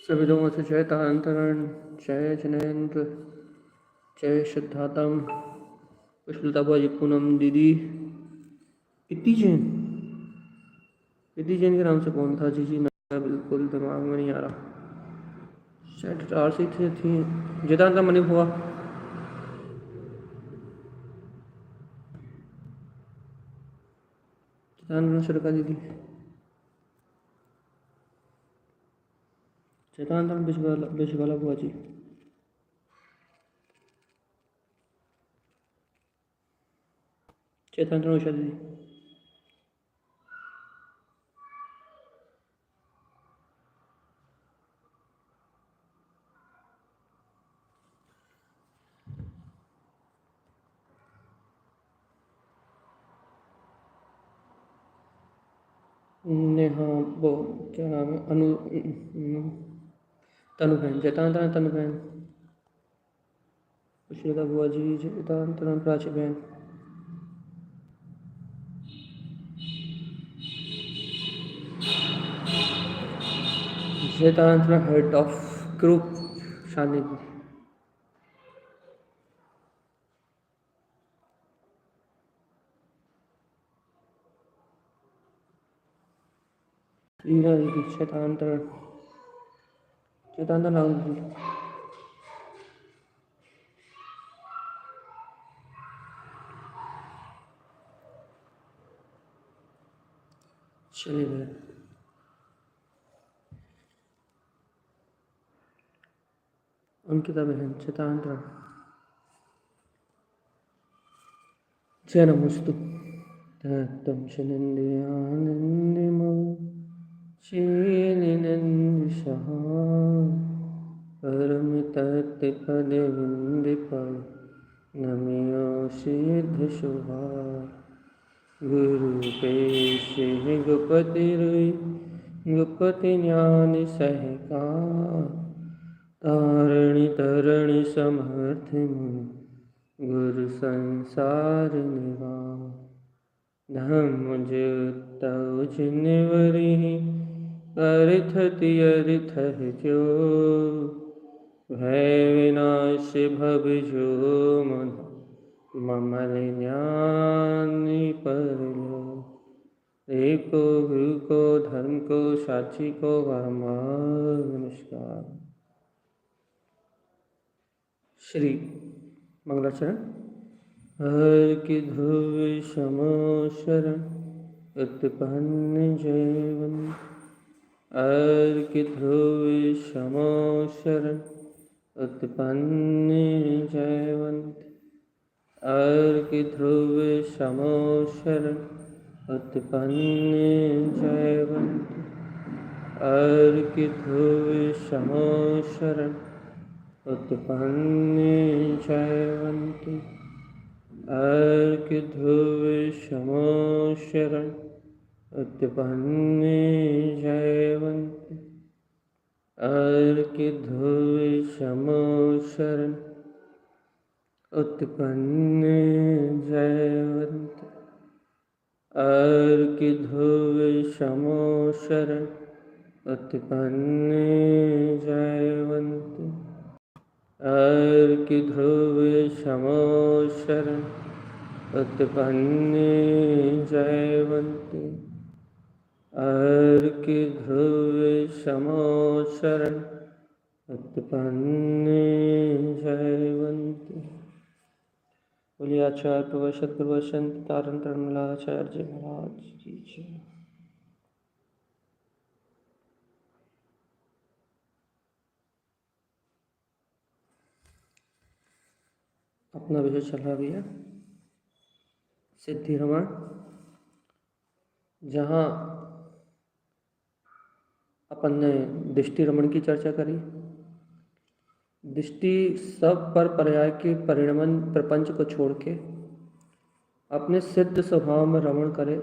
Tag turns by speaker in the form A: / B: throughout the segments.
A: सविदों से चैतांतरण जय जनेन्द्र जय सिद्धातम पुष्पलता बाजी पूनम दीदी। इति जैन के नाम से कौन था? जी मैं बिल्कुल दिमाग में नहीं आ रहा। शायद आरसी थी जितांतर मनी हुआ। जितांतर शुरू दीदी जितांतर बिशवाला बुआ जी। चैतांतर उषा दीदी। नेहा वो क्या नाम है? तनु बहन। जैतांतरण तनु बहन। पुष्पलता बुआ जी। जैतांतरण प्राची बहन। जैतांतरण हेड ऑफ ग्रुप शानी जी। रीना दीदी। चैतांतरण राहुल जी। चलिए भैया। अंकिता बहन। चैतांतरण जय नमस्तु तत्तम शनंदयानंदमो शीलिनंदिशः परम तत्पद विंदिपद नमियो सिद्ध शुभा गुरु पेशे गुपति रुई गुपति ज्ञान सहका तारणी तरणी समर्थ मुनि गुरु संसार निवा धम्म ज्योतौ जिनवरी अरिथति अरिथ जो भय विनाश भव जो मन ममल ज्ञानी परलो एको गुरु को धर्म को साक्षी को वामा। नमस्कार। श्री मंगलाचरण। हर की ध्रुव समो शरण उत्पन्न जयवन हर की ध्रुव समो शरण उत्पन्न जयवंत हर की ध्रुव समो शरण उत्पन्न जयवंत हर की ध्रुव समो शरण उत्पन्न जयवंती हर की ध्रुव समो शरण उत्पन्न जयवंती हर की ध्रुव समो शरण उत्पन्न जयवंती हर की ध्रुव समो शरण उत्पन्न जयवंती हर की ध्रुव समो शरण उत्पन्न जयवंती हर की ध्रुव समो शरण उत्पन्न जयवंती। बोलिए आचार्य प्रभु सद्गुरु संत तारण मलाचार्य जी महाराज जी जय। अपना विषय चला भैया सिद्धि रमण, जहाँ अपन ने दृष्टि रमण की चर्चा करी। दृष्टि सब पर पर्याय के परिणमन प्रपंच को छोड़ के अपने सिद्ध स्वभाव में रमण करे,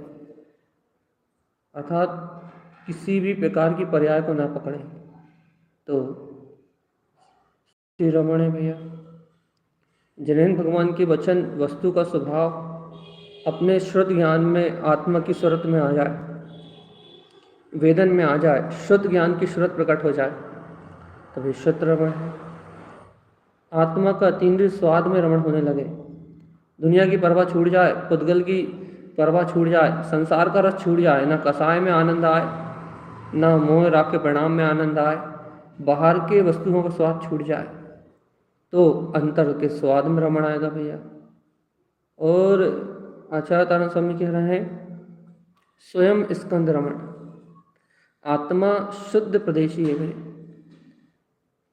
A: अर्थात किसी भी प्रकार की पर्याय को ना पकड़े तो श्री रमण है भैया। जैनेन्द्र भगवान के वचन वस्तु का स्वभाव अपने श्रुत ज्ञान में आत्मा की सूरत में आ जाए, वेदन में आ जाए, शुद्ध ज्ञान की सूरत प्रकट हो जाए, तभी शुद्ध रमण है। आत्मा का अतीन्द्रिय स्वाद में रमण होने लगे, दुनिया की परवाह छूट जाए, पुद्गल की परवाह छूट जाए, संसार का रस छूट जाए, न कसाय में आनंद आए, न मोह राग के परिणाम में आनंद आए, बाहर के वस्तुओं का स्वाद छूट जाए, तो अंतर के स्वाद में रमण आएगा भैया। और आचार्य तारण स्वामी कह रहे हैं स्वयं स्कंद रमण। आत्मा शुद्ध प्रदेशी है भाई,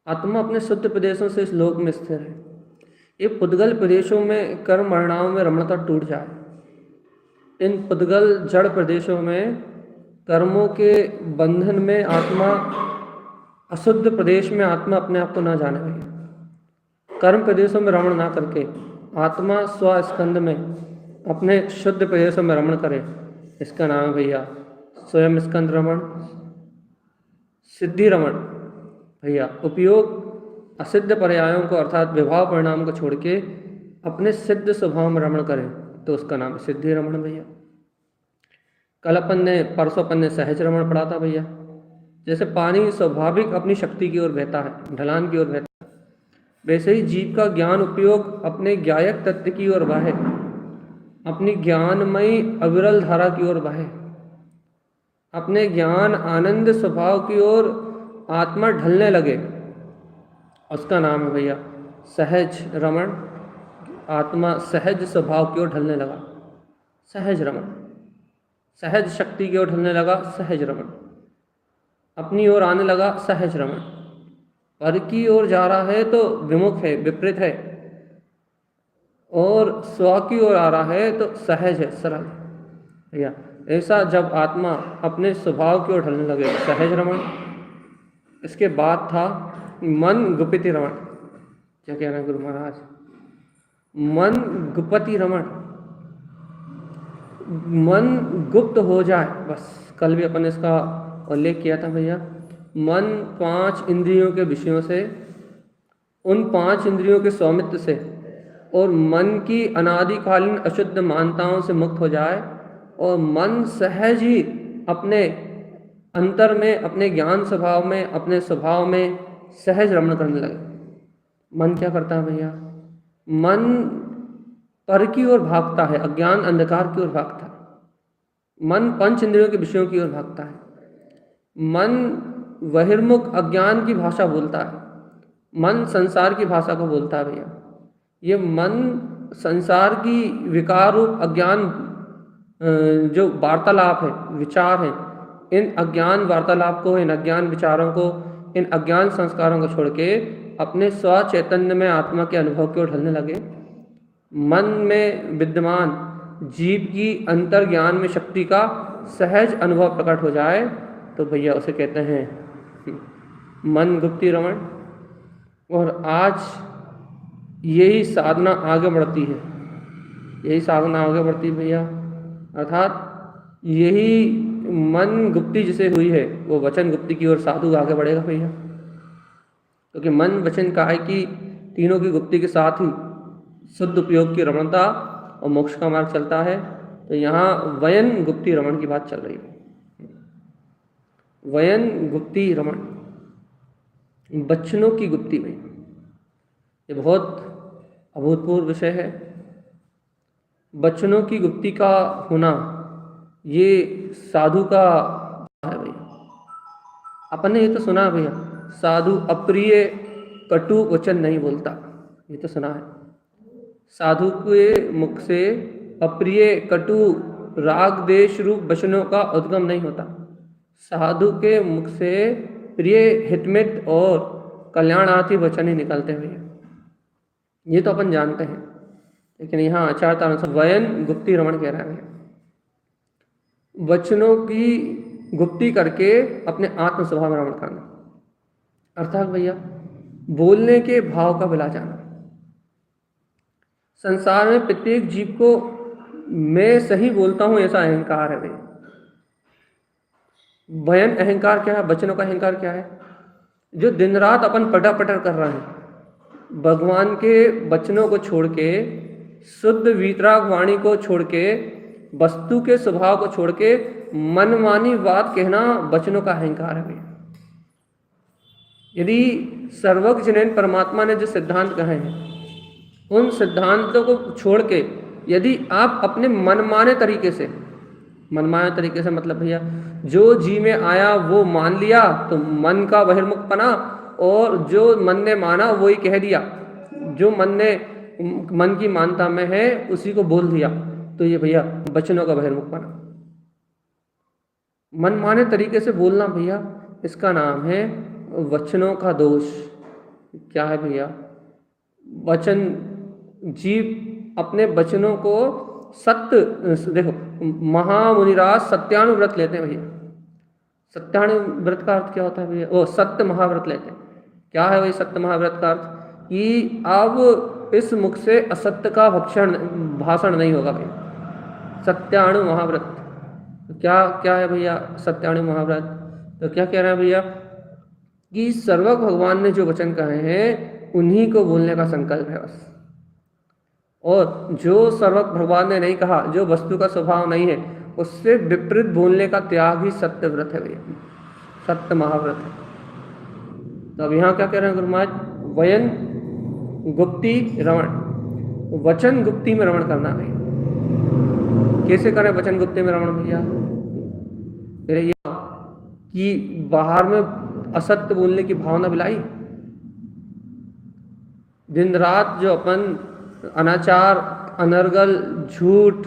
A: आत्मा अपने शुद्ध प्रदेशों से इस लोक में स्थिर है। ये पुद्गल प्रदेशों में कर्म परिणामों में रमणता टूट जाए, इन पुद्गल जड़ प्रदेशों में कर्मों के बंधन में आत्मा, अशुद्ध प्रदेश में आत्मा अपने आप को ना जाने भैया। कर्म प्रदेशों में रमण ना करके आत्मा स्वस्कंद में अपने शुद्ध प्रदेशों में रमण करे, इसका नाम है भैया स्वयं स्कंद रमण। सिद्धि रमण भैया, उपयोग असिद्ध पर्यायों को अर्थात विभाव परिणाम को छोड़ के अपने सिद्ध स्वभाव में रमण करें, तो उसका नाम है सिद्धि रमण भैया। कल परसों अपन ने सहज रमण पढ़ा था भैया। जैसे पानी स्वाभाविक अपनी शक्ति की ओर बहता है, ढलान की ओर बहता है, वैसे ही जीव का ज्ञान उपयोग अपने ज्ञायक तत्व की ओर बहे, अपनी ज्ञानमयी अविरल धारा की ओर बहे, अपने ज्ञान आनंद स्वभाव की ओर आत्मा ढलने लगे, उसका नाम है भैया सहज रमण। आत्मा सहज स्वभाव की ओर ढलने लगा, सहज रमण। सहज शक्ति की ओर ढलने लगा, सहज रमण। अपनी ओर आने लगा, सहज रमण। पर की ओर जा रहा है तो विमुख है, विपरीत है, और स्व की ओर आ रहा है तो सहज है, सरल भैया। ऐसा जब आत्मा अपने स्वभाव की ओर ढलने लगे, सहज रमण। इसके बाद था मन गुप्ति रमण। क्या कह रहे हैं गुरु महाराज? मन गुप्ति रमण, मन गुप्त हो जाए बस। कल भी अपन ने इसका उल्लेख किया था भैया। मन 5 इंद्रियों के विषयों से, उन 5 इंद्रियों के स्वामित्व से और मन की अनादिकालीन अशुद्ध मानताओं से मुक्त हो जाए और मन सहज ही अपने अंतर में, अपने ज्ञान स्वभाव में, अपने स्वभाव में सहज रमण करने लगे। मन क्या करता है भैया? मन पर की ओर भागता है, अज्ञान अंधकार की ओर भागता है। मन 5 इंद्रियों के विषयों की ओर भागता है। मन बहिर्मुख अज्ञान की भाषा बोलता है, मन संसार की भाषा को बोलता है भैया। ये मन संसार की विकार रूप अज्ञान जो वार्तालाप है, विचार है, इन अज्ञान वार्तालाप को, इन अज्ञान विचारों को, इन अज्ञान संस्कारों को छोड़ के अपने स्व चैतन्य में आत्मा के अनुभव की ओर ढलने लगे। मन में विद्यमान जीव की अंतर ज्ञान में शक्ति का सहज अनुभव प्रकट हो जाए तो भैया उसे कहते हैं मन गुप्ति रमण। और आज यही साधना आगे बढ़ती है, यही साधना आगे बढ़ती है भैया। अर्थात यही मन गुप्ति जिसे हुई है वो वचन गुप्ति की ओर साधु आगे बढ़ेगा भैया। क्योंकि मन वचन काया की तीनों की गुप्ति के साथ ही शुद्ध उपयोग की रमणता और मोक्ष का मार्ग चलता है। तो यहाँ वयन गुप्ति रमण की बात चल रही है। वयन गुप्ति रमण, बचनों की गुप्ति में, ये बहुत अभूतपूर्व विषय है। बचनों की गुप्ति का होना ये साधु का है भैया। अपन ने ये तो सुना भैया, साधु अप्रिय कटु वचन नहीं बोलता, ये तो सुना है। साधु के मुख से अप्रिय कटु राग देश रूप वचनों का उद्गम नहीं होता। साधु के मुख से प्रिय हितमित और कल्याणार्थी वचन ही निकलते हैं भैया, ये तो अपन जानते हैं। लेकिन यहाँ आचार्य तारण वयन गुप्ति रमण कह रहा है, वचनों की गुप्ति करके अपने आत्म स्वभाव में रमण करना। अर्थात भैया बोलने के भाव का बिला जाना। संसार में प्रत्येक जीव को मैं सही बोलता हूं ऐसा अहंकार है भैया। वयन अहंकार क्या है? वचनों का अहंकार क्या है? जो दिन रात अपन पटर पटर कर रहे हैं, भगवान के वचनों को छोड़ के, शुद्ध वीतराग वाणी को छोड़ के, वस्तु के स्वभाव को छोड़ के मनमानी बात कहना वचनों का अहंकार है भैया। यदि सर्वज्ञ जिनेन परमात्मा ने जो सिद्धांत कहे हैं, उन सिद्धांतों को छोड़ के यदि आप अपने मनमाने तरीके से, मनमाने तरीके से मतलब भैया जो जी में आया वो मान लिया तो मन का बहिर्मुखपना, और जो मन ने माना वही कह दिया, जो मन की मानता में है उसी को बोल दिया, तो ये भैया वचनों का बहिर्मुखपना। मनमाने तरीके से बोलना भैया, इसका नाम है वचनों का दोष। क्या है भैया? वचन, जीव अपने वचनों को सत्य, देखो महामुनिराज सत्यानुव्रत लेते हैं भैया। सत्यानुव्रत का अर्थ क्या होता है भैया? वो सत्य महाव्रत लेते हैं। क्या है वही सत्य महाव्रत का अर्थ? कि अब इस मुख से असत्य का भाषण नहीं होगा भैया। सत्याणु महाव्रत, तो क्या है भैया सत्याणु महाव्रत? तो क्या कह रहे हैं भैया कि सर्वज्ञ भगवान ने जो वचन कहे हैं उन्हीं को बोलने का संकल्प है बस। और जो सर्वज्ञ भगवान ने नहीं कहा, जो वस्तु का स्वभाव नहीं है, उससे विपरीत बोलने का त्याग ही सत्य व्रत है भैया, सत्य महाव्रत है। तो अब यहाँ क्या कह रहे हैं गुरु महाराज? वयन गुप्ति रमण, वचन गुप्ति में रमण करना भैया। कैसे करें वचन गुप्ति में रमण भैया? ये कि बाहर में असत्य बोलने की भावना मिलाई, दिन रात जो अपन अनाचार, अनर्गल, झूठ,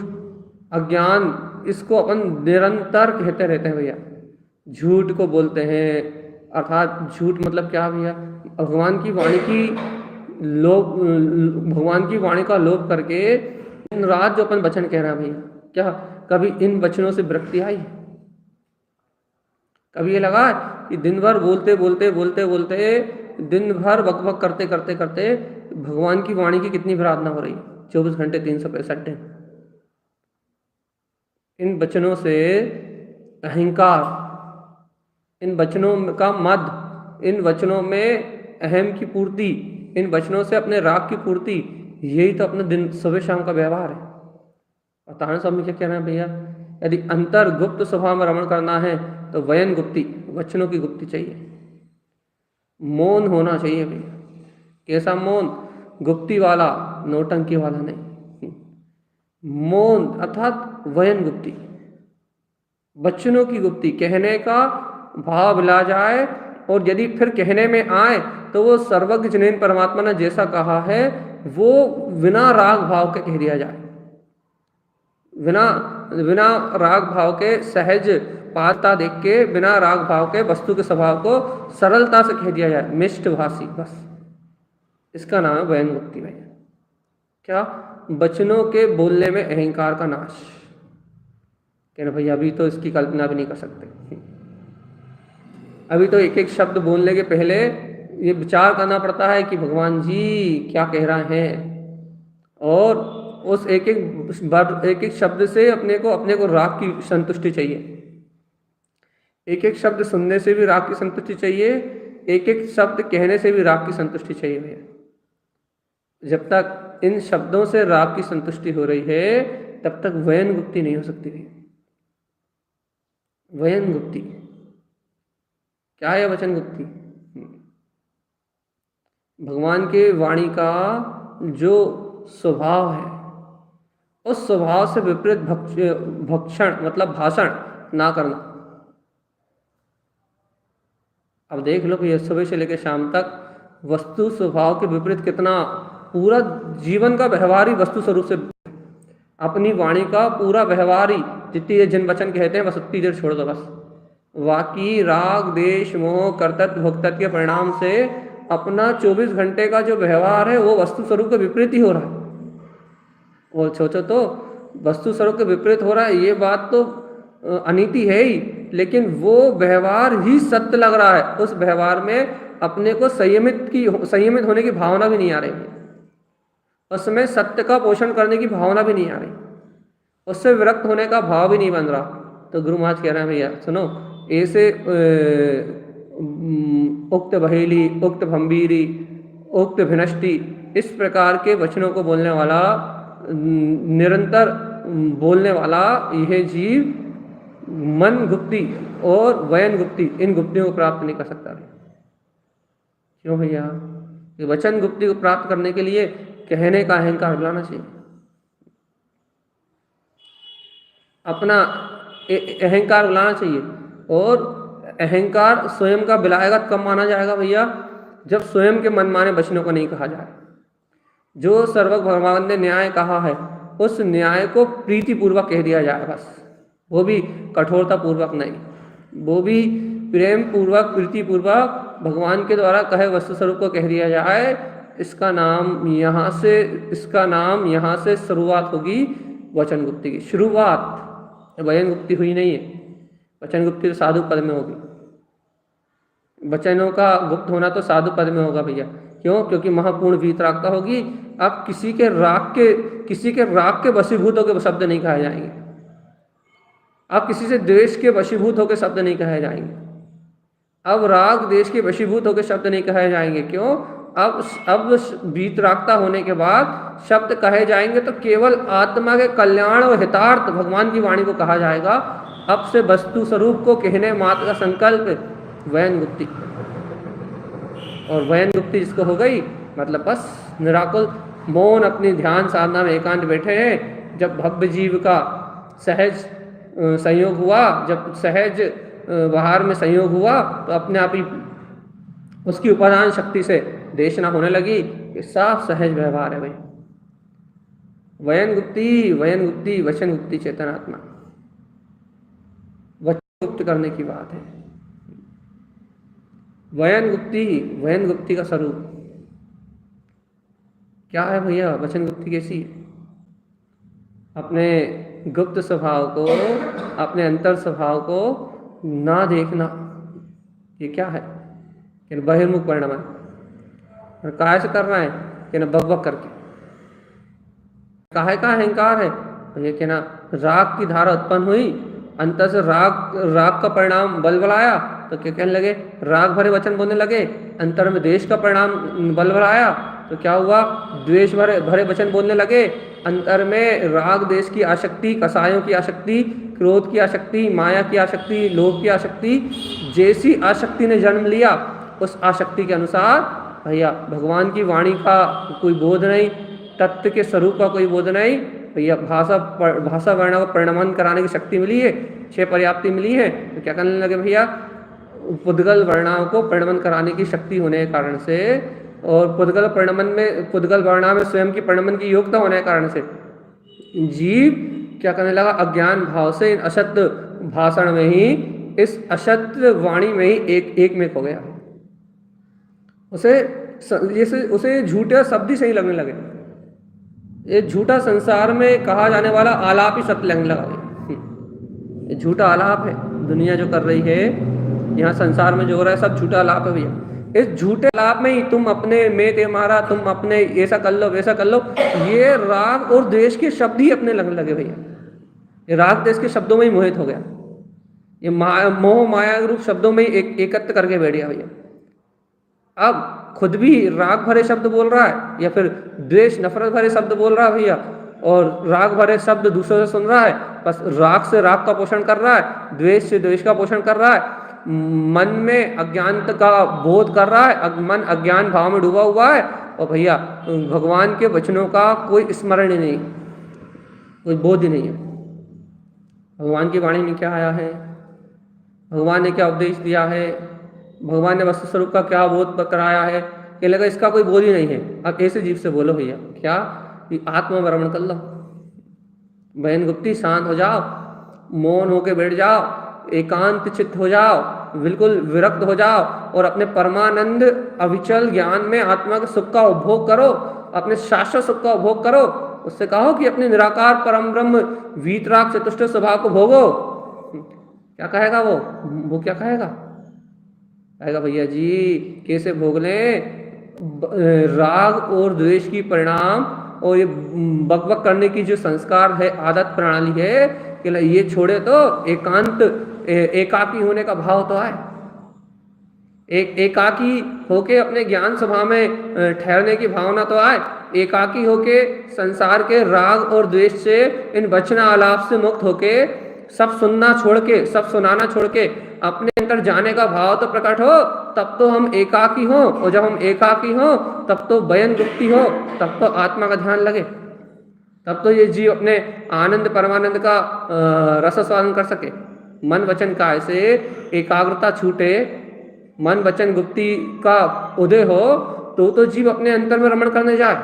A: अज्ञान, इसको अपन निरंतर कहते रहते हैं भैया। झूठ को बोलते हैं, अर्थात झूठ मतलब क्या भैया? भगवान की वाणी की लोभ, भगवान की वाणी का लोभ करके दिन रात जो अपन वचन कह रहे हैं भैया, क्या कभी इन वचनों से विरक्ति आई? कभी ये लगा कि दिन भर बोलते बोलते बोलते बोलते दिन भर बकबक करते करते करते भगवान की वाणी की कितनी आराधना हो रही है 24 घंटे 365 दिन। इन वचनों से अहंकार, इन वचनों का मद, इन वचनों में अहम की पूर्ति, इन वचनों से अपने राग की पूर्ति, यही तो अपने दिन सुबह शाम का व्यवहार है। और तारण स्वामी क्या कह रहे हैं भैया? यदि अंतर गुप्त स्वभाव में रमण करना है तो वयन गुप्ति, वचनों की गुप्ति चाहिए। मौन होना चाहिए भैया। कैसा मौन? गुप्ति वाला, नौटंकी वाला नहीं। मौन अर्थात वयन गुप्ति, वचनों की गुप्ति, कहने का भाव ला जाए, और यदि फिर कहने में आए तो वो सर्वज्ञ जिनेन परमात्मा ने जैसा कहा है वो बिना राग भाव के कह दिया जाए, बिना राग भाव के, सहज पात्रता देख के, बिना राग भाव के वस्तु के स्वभाव को सरलता से कह दिया जाए, मिष्ट भाषी, बस इसका नाम है वयन गुप्ति भैया। क्या? वचनों के बोलने में अहंकार का नाश। कहना भैया अभी तो इसकी कल्पना भी नहीं कर सकते, अभी तो एक एक शब्द बोलने के पहले ये विचार करना पड़ता है कि भगवान जी क्या कह रहे हैं, और उस एक एक शब्द से अपने को राग की संतुष्टि चाहिए, एक एक शब्द सुनने से भी राग की संतुष्टि चाहिए, एक एक शब्द कहने से भी राग की संतुष्टि चाहिए भैया। जब तक इन शब्दों से राग की संतुष्टि हो रही है तब तक वयन गुप्ति नहीं हो सकती भैया। वयन गुप्ति क्या है? वचन गुप्ति भगवान के वाणी का जो स्वभाव है उस स्वभाव से विपरीत भक्षण मतलब भाषण ना करना। अब देख लो कि सुबह से लेकर शाम तक वस्तु स्वभाव के विपरीत कितना, पूरा जीवन का व्यवहार ही वस्तु स्वरूप से, अपनी वाणी का पूरा व्यवहार ही, जितनी जिन वचन कहते हैं बस उतनी देर छोड़ दो बस। वाकी राग देश मोह कर्तव्य भोक्तव्य के परिणाम से अपना 24 घंटे का जो व्यवहार है वो वस्तु स्वरूप के विपरीत ही हो रहा है। और सोचो तो वस्तु स्वरूप के विपरीत हो रहा है, ये बात तो अनीति है ही, लेकिन वो व्यवहार ही सत्य लग रहा है। उस व्यवहार में अपने को संयमित होने की भावना भी नहीं आ रही, उसमें सत्य का पोषण करने की भावना भी नहीं आ रही, उससे विरक्त होने का भाव भी नहीं बन रहा। तो गुरु महाराज कह रहे हैं भैया सुनो, ऐसे उक्त बहेली, उक्त भंबीरी, उक्त भिनष्टि, इस प्रकार के वचनों को बोलने वाला, निरंतर बोलने वाला यह जीव मन गुप्ति और वयन गुप्ति, इन गुप्तियों को प्राप्त नहीं कर सकता। क्यों भैया? ये वचन गुप्ति को प्राप्त करने के लिए कहने का अहंकार बुलाना चाहिए, अपना अहंकार बुलाना चाहिए। और अहंकार स्वयं का विलायगत कब माना जाएगा भैया? जब स्वयं के मनमाने वचनों को नहीं कहा जाए। जो सर्वज्ञ भगवान ने न्याय कहा है उस न्याय को प्रीतिपूर्वक कह दिया जाए बस, वो भी कठोरता पूर्वक नहीं, वो भी प्रेम पूर्वक प्रीतिपूर्वक भगवान के द्वारा कहे वस्तु स्वरूप को कह दिया जाए। इसका नाम यहाँ से शुरुआत होगी वचन गुप्ति की। शुरुआत वचन गुप्ति हुई नहीं है, वचन गुप्ति तो साधु पद में होगी। वचनों का गुप्त होना तो साधु पद में होगा भैया। क्यों? क्योंकि महापूर्ण वीतरागता होगी। अब किसी के राग के वशीभूत होकर शब्द नहीं कहे जाएंगे, अब किसी से द्वेष के वशीभूत होकर शब्द नहीं कहे जाएंगे, अब राग देश के वशीभूत होकर शब्द नहीं कहे जाएंगे। क्यों? अब वीतरागता होने के बाद शब्द कहे जाएंगे तो केवल आत्मा के कल्याण और हितार्थ भगवान की वाणी को कहा जाएगा। अब से वस्तु स्वरूप को कहने मात्र का संकल्प वयन गुप्ति, और वयन गुप्ति जिसको हो गई मतलब बस निराकुल मौन अपनी ध्यान साधना में एकांत बैठे हैं। जब भव्य जीव का सहज संयोग हुआ, जब सहज बाहर में संयोग हुआ तो अपने आप ही उसकी उपादान शक्ति से देशना होने लगी कि साफ सहज व्यवहार है भाई। वयन गुप्ति वचन गुप्ति चेतनात्मा, वचन गुप्त करने की बात है। वयन गुप्ति का स्वरूप क्या है भैया? वचन गुप्ति कैसी है? अपने गुप्त स्वभाव को, अपने अंतर स्वभाव को ना देखना, ये क्या है? कि बहिर्मुख परिणाम है। काहे से कर रहा है? कि ना बक करके। काहे का अहंकार है? तो ये कि ना राग की धारा उत्पन्न हुई, अंतर से राग का परिणाम बलबलाया तो क्या कहने लगे? राग भरे वचन बोलने लगे। अंतर में द्वेष का परिणाम बलबलाया तो क्या हुआ? द्वेष भरे वचन बोलने लगे। अंतर में राग देश की आसक्ति, कसायों की आसक्ति, क्रोध की आसक्ति, माया की आसक्ति, लोभ की आसक्ति, जैसी आसक्ति ने जन्म लिया उस आसक्ति के अनुसार भैया भगवान की वाणी का कोई बोध नहीं, तत्व के स्वरूप का कोई बोध नहीं भैया। भाषा वर्ण को परिणमन कराने की शक्ति मिली है, 6 पर्याप्ति मिली है, तो क्या करने लगे भैया? पुद्गल वर्णाओं को परिणमन कराने की शक्ति होने के कारण से, और पुद्गल वर्णा में स्वयं की परिणमन की योग्यता होने के कारण से जीव क्या करने लगा? अज्ञान भाव से इन असत्य भाषण में ही, इस असत्य वाणी में ही एक में खो गया। उसे झूठे शब्द ही सही लगने लगे। ये झूठा संसार में कहा जाने वाला आलाप ही सत्य लगने लगा। ये झूठा आलाप है दुनिया जो कर रही है, यहाँ संसार में जो हो रहा है सब झूठा आलाप है भैया। इस झूठे आलाप में ही तुम अपने में ते मारा, तुम अपने ऐसा कर लो वैसा कर लो, ये राग और द्वेष के शब्द ही अपने लगने लगे भैया। ये राग द्वेष के शब्दों में ही मोहित हो गया, ये मोह माया रूप शब्दों में ही एकत्र करके बैठ गया भैया। अब खुद भी राग भरे शब्द बोल रहा है या फिर द्वेष नफरत भरे शब्द बोल रहा है भैया, और राग भरे शब्द दूसरों से सुन रहा है, बस राग से राग का पोषण कर रहा है, द्वेष से द्वेष का पोषण कर रहा है, मन में अज्ञान का बोध कर रहा है, मन अज्ञान भाव में डूबा हुआ है, और भैया भगवान के वचनों का कोई स्मरण ही नहीं, कोई बोध ही नहीं है। भगवान की वाणी में क्या आया है, भगवान ने क्या उपदेश दिया है, भगवान ने वस्तु स्वरूप का क्या बोध कराया है, कि लगा इसका कोई बोध ही नहीं है। अब ऐसे जीव से बोलो भैया क्या? आत्मवरमण कर लो, बहन गुप्ती, शांत हो जाओ, मौन होके बैठ जाओ, एकांत चित्त हो जाओ, बिल्कुल विरक्त हो जाओ, और अपने परमानंद अविचल ज्ञान में आत्मा के सुख का उपभोग करो, अपने शाश्वत सुख का उपभोग करो। उससे कहो कि अपने निराकार परम ब्रह्म वीतराग चतुष्ट स्वभाव को भोगो। क्या कहेगा वो क्या कहेगा भैया जी कैसे भोग लें? राग और द्वेष की परिणाम और ये बकबक करने की जो संस्कार है, आदत प्रणाली है, कि ये छोड़े तो एकाकी होने का भाव तो आए, एकाकी होके अपने ज्ञान सभा में ठहरने की भावना तो आए, एकाकी होके संसार के राग और द्वेष से, इन वचन आलाप से मुक्त होके, सब सुनना छोड़ के, सब सुनाना छोड़ के, अपने अंतर जाने का भाव तो प्रकट हो, तब तो हम एकाकी हो, और जब हम एकाकी हो तब तो वयन गुप्ति हो, तब तो आत्मा का ध्यान लगे, तब तो ये जीव अपने आनंद परमानंद का रस स्वादन कर सके। मन वचन काय से एकाग्रता छूटे, मन वचन गुप्ति का उदय हो, तो जीव अपने अंतर में रमण करने जाए।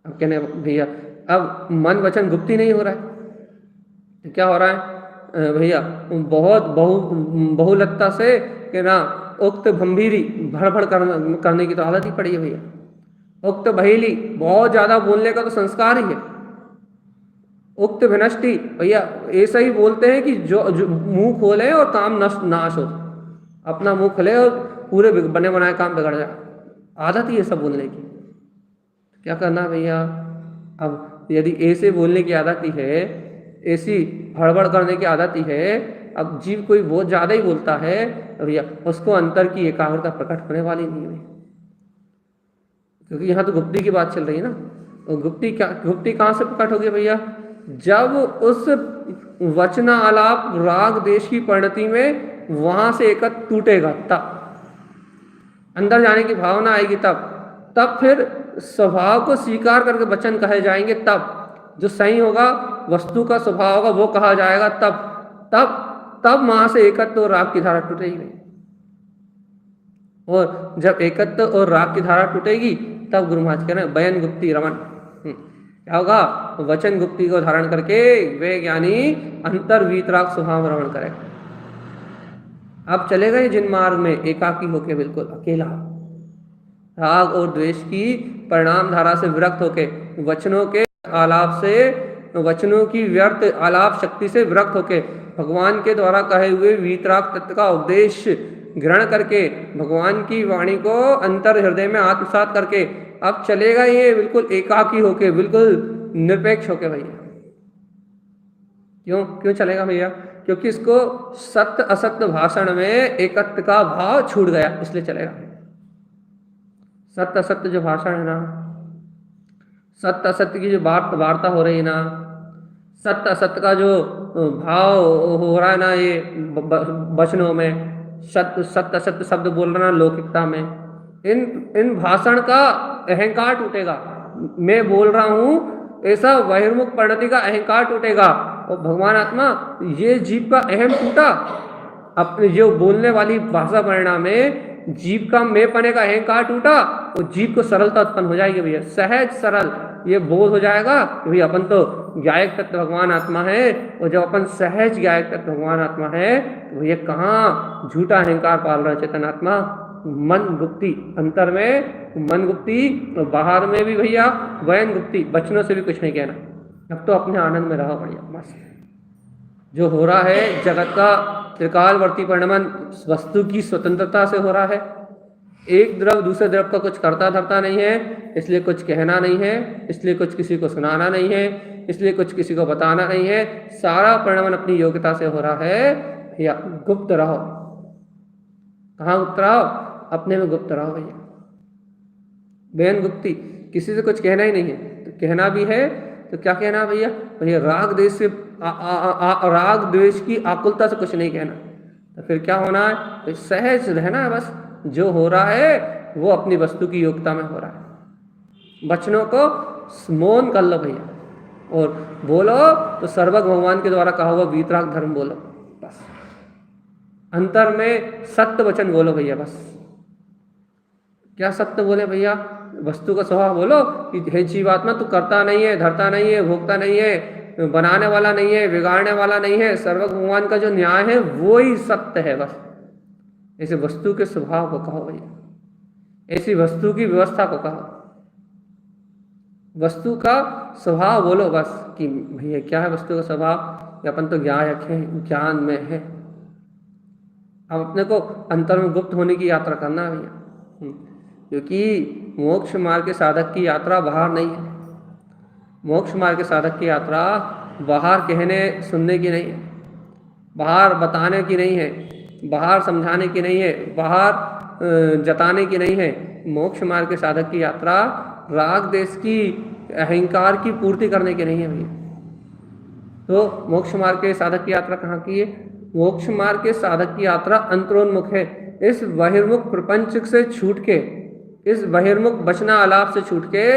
A: अब कहने भैया अब मन वचन गुप्ति नहीं हो रहा है, तो क्या हो रहा है भैया, बहुत बहुलता से कि ना उक्त भंभीरी भड़भड़ करने की तो आदत ही पड़ी है भैया। उक्त बहेली बहुत ज्यादा बोलने का तो संस्कार ही है। उक्त विनष्टि भैया ऐसा ही बोलते हैं कि जो मुंह खोले और काम नाश हो, अपना मुंह खोले और पूरे बने बनाए काम बिगड़ जाए, आदत ही है सब बोलने की। क्या करना है भैया, अब यदि ऐसे बोलने की आदत ही है, ऐसी हड़बड़ करने की आदत ही है, अब जीव कोई बहुत ज्यादा ही बोलता है भैया, उसको अंतर की एकाग्रता प्रकट होने वाली नहीं है, क्योंकि यहाँ तो गुप्ति की बात चल रही है ना। और गुप्ति कहाँ से प्रकट होगी भैया, जब उस वचना आलाप राग देश की परिणति में वहां से एकत्र टूटेगा, तब अंदर जाने की भावना आएगी, तब फिर स्वभाव को स्वीकार करके वचन कहे जाएंगे, तब जो सही होगा वस्तु का स्वभाव होगा वो कहा जाएगा, तब वहां से एकत्व और राग की धारा टूटेगी। और जब एकत्व और राग की धारा टूटेगी तब गुरु महाराज कह रहे हैं बयन गुप्ति रमन। क्या होगा, वचन गुप्ति को धारण करके वे ज्ञानी अंतर वीतराग स्वभाव में रमण करेगा। अब चले गए जिन मार्ग में एकाकी होके बिल्कुल अकेला, राग और द्वेष की परिणाम धारा से विरक्त होके, वचनों के आलाप से, वचनों की व्यर्थ आलाप शक्ति से विरक्त होके भगवान के द्वारा कहे हुए वीतराग तत्व का उपदेश ग्रहण करके, भगवान की वाणी को अंतर हृदय में आत्मसात करके अब चलेगा ये बिल्कुल एकाकी होके, बिल्कुल निरपेक्ष होके भैया। क्यों चलेगा भैया, क्योंकि इसको सत्य असत्य भाषण में एकत्व का भाव छूट गया, इसलिए चलेगा। सत्य असत्य जो भाषण है ना, सत्य असत्य की जो वार्ता हो रही है ना, सत्य असत्य का जो भाव हो रहा है ना, ये वचनों में सत्य असत्य शब्द बोल रहा ना लौकिकता में, इन भाषण का अहंकार टूटेगा। मैं बोल रहा हूं ऐसा बहिर्मुख परिणति का अहंकार टूटेगा, और भगवान आत्मा ये जीव का अहम टूटा, अपने जो बोलने वाली भाषा परिणाम में जीव का मैं पने का अहंकार टूटा, और जीव को सरलता उत्पन्न हो जाएगी भैया, सहज सरल ये बोध हो जाएगा कि भैया अपन तो ज्ञायक तत्व भगवान आत्मा है, और जब अपन सहज ज्ञायक तत्व भगवान आत्मा है तो भैया कहाँ झूठा अहंकार पाल रहा है चेतन आत्मा। मन गुप्ति अंतर में मन गुप्ति, और बाहर में भी भैया वयन गुप्ति, वचनों से भी कुछ नहीं कहना, अब तो अपने आनंद में रहो बढ़िया मस्त। जो हो रहा है जगत का त्रिकालवर्ती परिणमन वस्तु की स्वतंत्रता से हो रहा है, एक द्रव दूसरे द्रव का कुछ करता धरता नहीं है, इसलिए कुछ कहना नहीं है, इसलिए कुछ किसी को सुनाना नहीं है, इसलिए कुछ किसी को बताना नहीं है, सारा परिणमन अपनी योग्यता से हो रहा है। या गुप्त रहो, कहाँ गुप्त रहो, अपने में गुप्त रहो भैया। बेन गुप्ति, किसी से कुछ कहना ही नहीं है, तो कहना भी है तो क्या कहना भैया, भैया राग द्वेष से राग द्वेष की आकुलता से कुछ नहीं कहना, तो फिर क्या होना है, तो सहज रहना है बस। जो हो रहा है वो अपनी वस्तु की योग्यता में हो रहा है। वचनों को मौन कर लो भैया, और बोलो तो सर्वज्ञ भगवान के द्वारा कहा हुआ वीतराग धर्म बोलो बस। अंतर में सत्य वचन बोलो भैया बस। क्या सत्य बोले भैया, वस्तु का स्वभाव बोलो कि हे जीवात्मा तू करता नहीं है, धरता नहीं है, भोगता नहीं है, बनाने वाला नहीं है, बिगाड़ने वाला नहीं है, सर्वज्ञ भगवान का जो न्याय है वो ही सत्य है बस। ऐसे वस्तु के स्वभाव को कहो भैया, ऐसी वस्तु की व्यवस्था को कहो, वस्तु का स्वभाव बोलो बस कि भैया क्या है वस्तु का स्वभाव, अपन तो ज्ञान में है। अब अपने को अंतर में गुप्त होने की यात्रा करना है भैया, क्योंकि मोक्ष मार्ग के साधक की यात्रा बाहर नहीं है। मोक्ष मार्ग के साधक की यात्रा बाहर कहने सुनने की नहीं है, बाहर बताने की नहीं है, बाहर समझाने की नहीं है, बाहर जताने की नहीं है। मोक्ष मार्ग के साधक की यात्रा राग देश की अहंकार की पूर्ति करने की नहीं है भैया। तो मोक्ष मार्ग के साधक की यात्रा कहाँ की है, मोक्ष मार्ग के साधक की यात्रा अंतरोन्मुख है। इस बहिर्मुख प्रपंच से छूट के, इस बहिर्मुख बचना आलाप से छूट के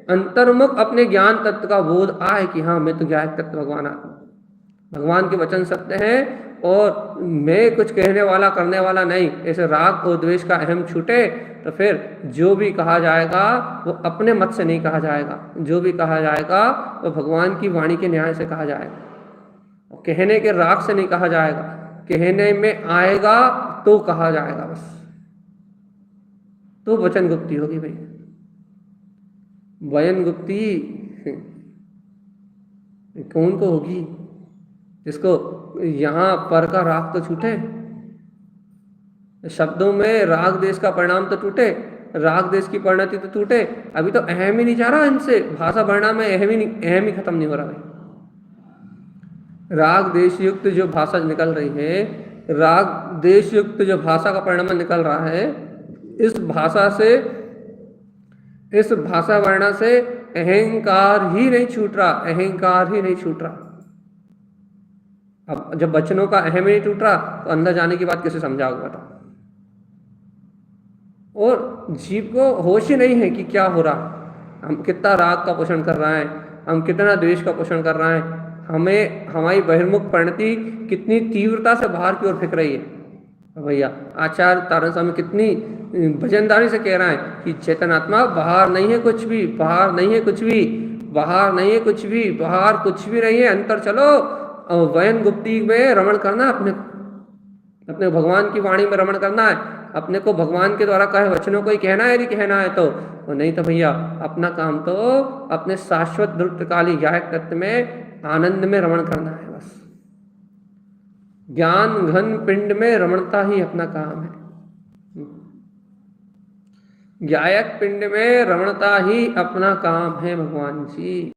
A: अंतर्मुख अपने ज्ञान तत्व का बोध आए कि हाँ मैं तो ज्ञान तत्व भगवान आत्मा, भगवान के वचन सत्य हैं और मैं कुछ कहने वाला करने वाला नहीं, ऐसे राग और द्वेष का अहम छूटे तो फिर जो भी कहा जाएगा वो अपने मत से नहीं कहा जाएगा, जो भी कहा जाएगा वो भगवान की वाणी के न्याय से कहा जाएगा, और कहने के राग से नहीं कहा जाएगा, कहने में आएगा तो कहा जाएगा बस, तो वचन गुप्ती होगी भाई। वचन गुप्ती कौन को होगी? जिसको यहाँ पर का राग तो छूटे, शब्दों में राग देश का परिणाम तो टूटे, राग देश की परिणति तो टूटे। अभी तो अहम ही नहीं जा रहा इनसे, भाषा वर्णा में अहम ही खत्म नहीं हो रहा भाई। राग देश युक्त जो भाषा निकल रही है, राग देश युक्त जो भाषा का परिणाम निकल रहा है, इस भाषा से, इस भाषा वर्णा से अहंकार ही नहीं छूट रहा, अहंकार ही नहीं छूट रहा। अब जब वचनों का अहम ही नहीं टूट रहा तो अंदर जाने की बात कैसे समझाओगे बताओ? और जीव को होश ही नहीं है कि क्या हो रहा, हम कितना राग का पोषण कर रहे हैं, हम कितना द्वेष का पोषण कर रहे हैं, हमें हमारी बहिर्मुख परिणति कितनी तीव्रता से बाहर की ओर फेंक रही है। भैया आचार्य तारण स्वामी कितनी वजनदारी से कह रहा है कि चेतनात्मा बाहर नहीं है कुछ भी, बाहर नहीं है कुछ भी, बाहर नहीं है कुछ भी, बाहर कुछ भी नहीं है, अंतर चलो वयन गुप्ती में रमण करना, अपने भगवान की वाणी में रमण करना है, अपने को भगवान के द्वारा कहे वचनों को ही कहना है, यदि कहना है तो, और नहीं तो भैया अपना काम तो अपने शाश्वत दृप्तकाली ज्ञायक तत्व में आनंद में रमण करना है बस। ज्ञान घन पिंड में रमणता ही अपना काम है, ज्ञायक पिंड में रमणता ही अपना काम है भगवान जी।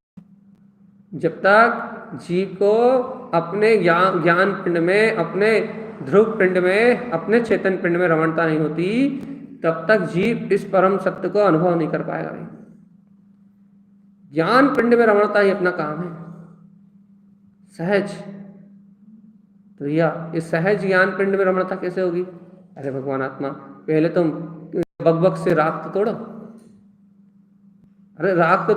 A: जब तक जीव को अपने ज्ञान पिंड में, अपने ध्रुव पिंड में, अपने चेतन पिंड में रमणता नहीं होती, तब तक जीव इस परम सत्य को अनुभव नहीं कर पाएगा भाई। ज्ञान पिंड में रमणता ही अपना काम है, सहज। तो भैया इस सहज ज्ञान पिंड में रमणता कैसे होगी? अरे भगवान आत्मा पहले तुम बकबक से राग तो तोड़ो, अरे राग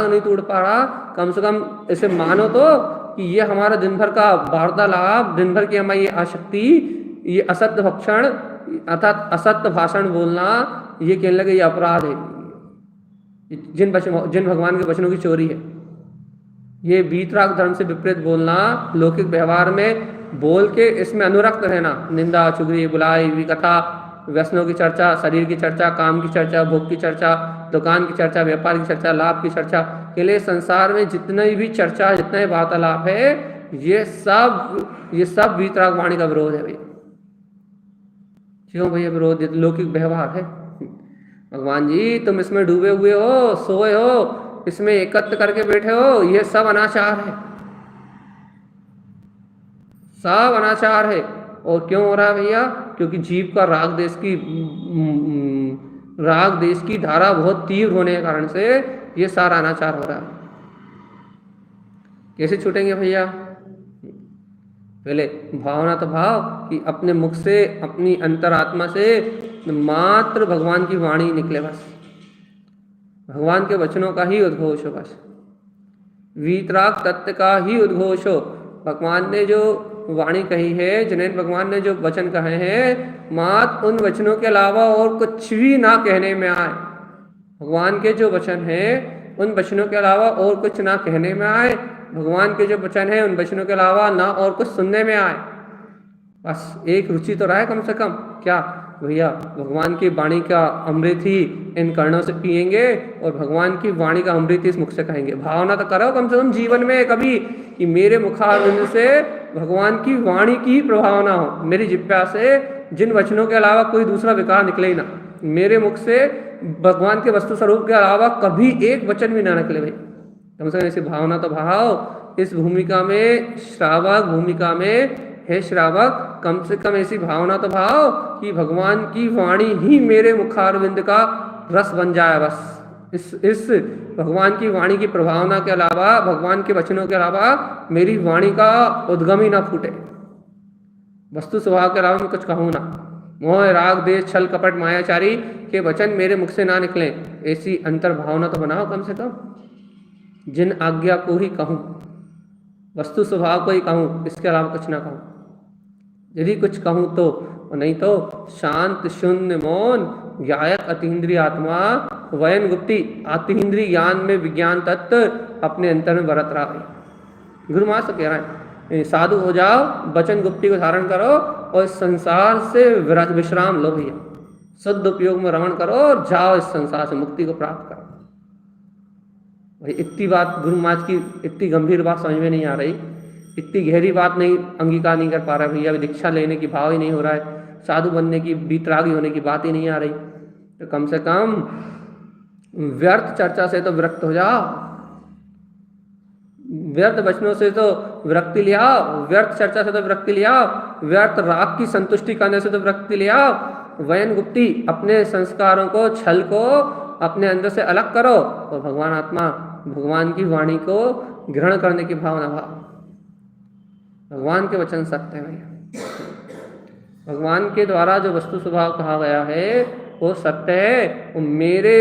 A: नहीं तोड़ पा रहा, कम से कम ऐसे मानो तो कि ये हमारा दिन भर का वार्तालाप, दिन भर की हमारी आसक्ति, ये असत्य भक्षण अर्थात असत्य भाषण बोलना, ये कहने लगे ये अपराध है, जिन भगवान के वचनों की चोरी है, ये वीतराग धर्म से विपरीत बोलना, लौकिक व्यवहार में बोल के इसमें अनुरक्त रहना, निंदा चुगली बुलाई विकथा, व्यसनों की चर्चा, शरीर की चर्चा, काम की चर्चा, भोग की चर्चा, दुकान की चर्चा, व्यापार की चर्चा, लाभ की चर्चा के लिए संसार में जितनी भी चर्चा, जितना भी वार्तालाप है, ये सब वीतराग वाणी का विरोध है भैया। क्यों भैया विरोध? लौकिक व्यवहार है। भगवान जी तुम इसमें डूबे हुए हो, सोए हो, इसमें एकत्र करके बैठे हो, ये सब अनाचार है, सब अनाचार है। और क्यों हो रहा है भैया? क्योंकि जीव का राग देश की धारा बहुत तीव्र होने के कारण से ये सारा अनाचार हो रहा है। कैसे छूटेंगे भैया? पहले भावना तो भाव कि अपने मुख से, अपनी अंतरात्मा से मात्र भगवान की वाणी निकले, बस भगवान के वचनों का ही उद्घोष हो, बस वीतराग तत्व का ही उद्घोष हो। भगवान ने जो वाणी कही है, जिन्हें भगवान ने जो वचन कहे हैं, मात्र उन वचनों के अलावा और कुछ भी ना कहने में आए। भगवान के जो वचन हैं उन वचनों के अलावा और कुछ ना कहने में आए, भगवान के जो वचन हैं उन वचनों के अलावा ना और कुछ सुनने में आए। बस एक रुचि तो रहा है कम से कम, क्या भैया भगवान की वाणी का अमृत ही इन कर्णों से पिएंगे और भगवान की वाणी का अमृत ही इस मुख से कहेंगे। भावना तो करो कम से कम जीवन में कभी कि मेरे मुखारविंद से भगवान की वाणी की प्रभावना हो, मेरी जिह्वा से जिन वचनों के अलावा कोई दूसरा विकार निकले ही ना, मेरे मुख से भगवान के वस्तु स्वरूप के अलावा कभी एक वचन भी ना निकले भाई। कम से कम ऐसी भावना तो भाव इस भूमिका में, श्रावक भूमिका में हे श्रावक, कम से कम ऐसी भावना तो भाव कि भगवान की वाणी ही मेरे मुखारविंद का रस बन जाए। बस इस भगवान की वाणी की प्रभावना के अलावा, भगवान के वचनों के अलावा मेरी वाणी का उद्गम ही ना फूटे। वस्तु स्वभाव के अलावा मैं कुछ कहूँ ना। मोह राग देश छल कपट मायाचारी के वचन मेरे मुख से ना निकले, ऐसी अंतर भावना तो बनाओ कम से कम। जिन आज्ञा को ही कहूँ, वस्तु स्वभाव को ही कहूँ, इसके अलावा कुछ ना कहूँ। यदि कुछ कहूँ तो, नहीं तो शांत शून्य मौन ज्ञायक अतीन्द्रिय आत्मा वयन गुप्ति, अतीन्द्रिय ज्ञान में विज्ञान तत्व अपने अंतर में बरत रहा है। गुरु महाराज तो कह रहे हैं साधु हो जाओ, वचन गुप्ति को धारण करो और इस संसार से विश्राम लो भैया, शुद्ध उपयोग में रमण करो और जाओ इस संसार से मुक्ति को प्राप्त करो। भाई इतनी बात गुरु महाराज की, इतनी गंभीर बात समझ में नहीं आ रही, इतनी गहरी बात नहीं अंगीकार नहीं कर पा रहा भैया। अभी दीक्षा लेने की भाव ही नहीं हो रहा है, साधु बनने की, बीतरागी होने की बात ही नहीं आ रही, तो कम से कम व्यर्थ चर्चा से तो विरक्त हो जाओ, व्यर्थ वचनों से तो विरक्ति ले आओ, व्यर्थ चर्चा से तो विरक्ति ले आओ, व्यर्थ राग की संतुष्टि करने से तो विरक्ति ले आओ। वयन गुप्ति, अपने संस्कारों को, छल को अपने अंदर से अलग करो और भगवान आत्मा, भगवान की वाणी को ग्रहण करने की भावना भाव। भगवान के वचन सत्य है भैया, भगवान के द्वारा जो वस्तु स्वभाव कहा गया है वो सत्य है। वो मेरे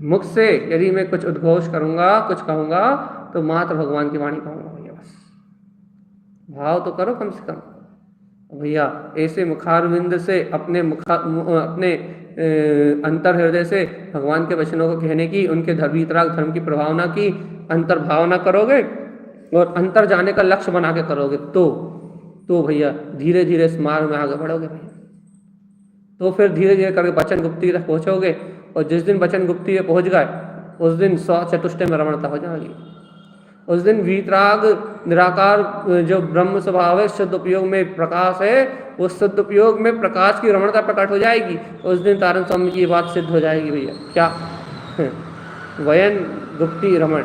A: मुख से यदि मैं कुछ उद्घोष करूंगा, कुछ कहूंगा, तो मात्र भगवान की वाणी कहूंगा भैया। बस भाव तो करो कम से कम भैया। ऐसे मुखारविंद से अपने अंतर हृदय से भगवान के वचनों को कहने की, उनके भीतराग धर्म की प्रभावना की अंतर्भावना करोगे और अंतर जाने का लक्ष्य बना के करोगे तो भैया धीरे धीरे इस मार्ग में आगे बढ़ोगे भैया। तो फिर धीरे धीरे करके वचन गुप्ति तक पहुंचोगे और जिस दिन वचन गुप्ति में पहुंच गए उस दिन 100 चतुष्टय में रमणता हो जाएगी। उस दिन वीतराग निराकार जो ब्रह्म स्वभाव है, शुद्ध उपयोग में प्रकाश है, उस शुद्ध उपयोग में प्रकाश की रमणता प्रकट हो जाएगी। उस दिन तारण स्वामी की बात सिद्ध हो जाएगी भैया। क्या वयन गुप्ति रमण।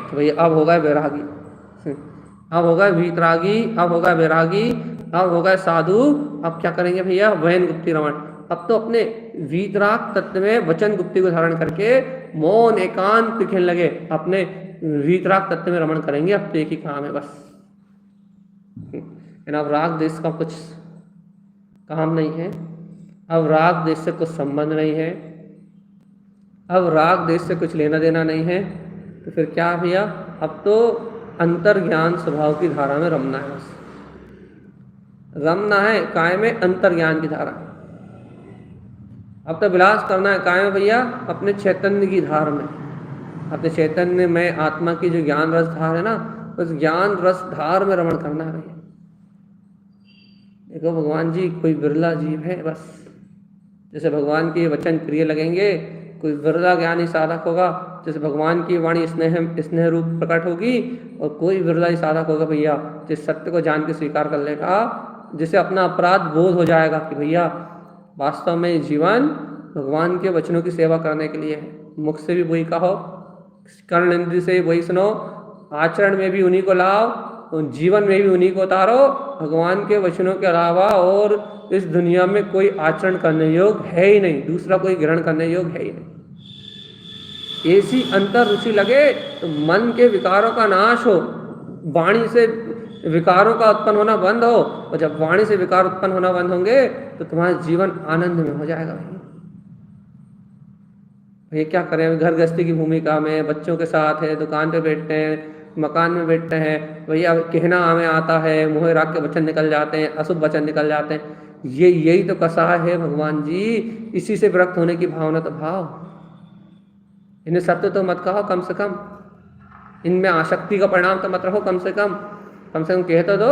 A: तो भैया अब होगा वैरागी, अब होगा वीतरागी, अब होगा वैरागी, अब होगा साधु। अब क्या करेंगे भैया? वयन गुप्ति रमण। अब तो अपने वीतराग तत्व में वचन गुप्ति को धारण करके मौन एकांत दिखने लगे, अपने वीतराग तत्व में रमण करेंगे। अब तो एक ही काम है बस। अब राग देश का कुछ काम नहीं है, अब राग देश से कुछ संबंध नहीं है, अब राग देश से कुछ लेना देना नहीं है। तो फिर क्या भैया? अब तो अंतर ज्ञान स्वभाव की धारा में रमना है बस। रमना है काय में? अंतर ज्ञान की धारा। अब तो विलास करना है काय में भैया? अपने चैतन्य की धार में, अपने चैतन्य में आत्मा की जो ज्ञान रस धार है ना, उस ज्ञान रस धार में रमण करना है भैया। देखो भगवान जी कोई बिरला जीव है बस। जैसे भगवान के वचन प्रिय लगेंगे, कोई बिरला ज्ञानी साधक होगा, जैसे भगवान की वाणी स्नेह रूप प्रकट होगी, और कोई बिरला ही साधक होगा भैया जिस सत्य को जान के स्वीकार कर लेगा, जिसे अपना अपराध बोध हो जाएगा कि भैया वास्तव में जीवन भगवान के वचनों की सेवा करने के लिए है। मुख से भी वही कहो, कर्ण इंद्रिय से वही सुनो, आचरण में भी उन्हीं को लाओ, जीवन में भी उन्हीं को उतारो। भगवान के वचनों के अलावा और इस दुनिया में कोई आचरण करने योग्य है ही नहीं, दूसरा कोई ग्रहण करने योग्य है ही नहीं। ऐसी अंतर रुचि लगे तो मन के विकारों का नाश हो, वाणी से विकारों का उत्पन्न होना बंद हो, और जब वाणी से विकार उत्पन्न होना बंद होंगे तो तुम्हारा जीवन आनंद में हो जाएगा भैया। ये क्या करें? घर गृहस्थी की भूमिका में बच्चों के साथ है, दुकान पे बैठते हैं, मकान में बैठते हैं भैया, कहना हमें आता है, मोह राग के वचन निकल जाते हैं, अशुभ वचन निकल जाते हैं। यही तो कसाय है भगवान जी। इसी से विरक्त होने की भावना तो भाव। इन्हें सत्य तो मत कहो कम से कम, इनमें आसक्ति का परिणाम तो मत रखो कम से कम कह तो दो